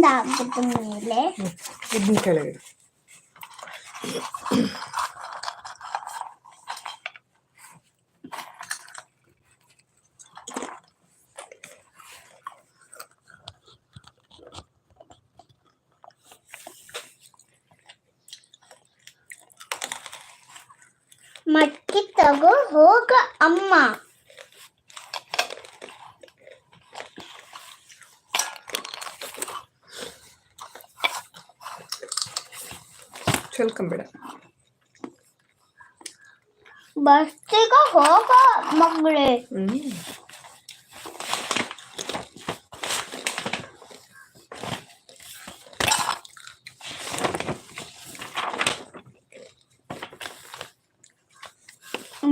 ಹಾಕಿದ ಮೇಲೆ ಇದನ್ನ ಕೆಳಗೆ ಮಟ್ಕಿ ತಗೋ ಹೋಗ ಅಮ್ಮ. ಚೆಲ್ಕೊಂಬೇಡ. ಬಸ್ಸಿಗ ಹೋಗ ಮಗಳೇ.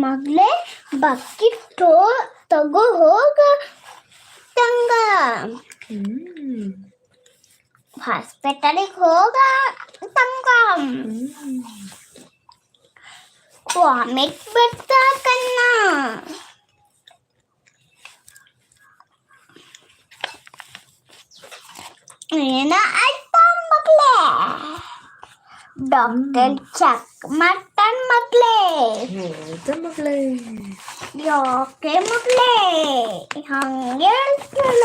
ಮಗಳೇ ಬಕೆಟ್ ತಗೋ ಹೋಗ ತಂಗ. ಹಾಸ್ಪಿಟಲಿಗೆ ಹೋಗ ತಂಗ. ವಾಮಿಟ್ ಬರ್ತಾ ಕಣ್ಣ. ಏನ ಆಯ್ತಾ ಮಗಳೇ? ಡಾಕ್ಟರ್ ಚೆಕ್ ಮಾಡ್ತಾನ ಮಗಳೇ. ಮಗಳೇ ಯಾಕೆ ಮಗಳೇ ಹಂಗೆ ಹೇಳ್ತಲ್ಲ?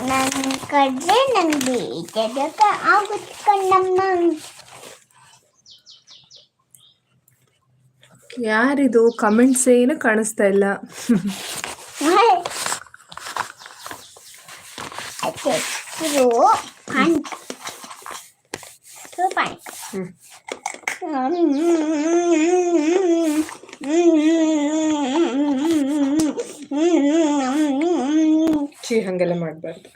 ನನ್ನ ಕಡೆ ನಂಗೆ ಬೇಜಾರ ಆಗುತ್ತೆ ಕಣ್ಣಮ್ಮ. ಯಾರಿದು? ಕಮೆಂಟ್ಸ್ ಏನು ಕಾಣಿಸ್ತಾ ಇಲ್ಲ. ಹಂಗೆಲ್ಲ ಮಾಡಬಾರ್ದು.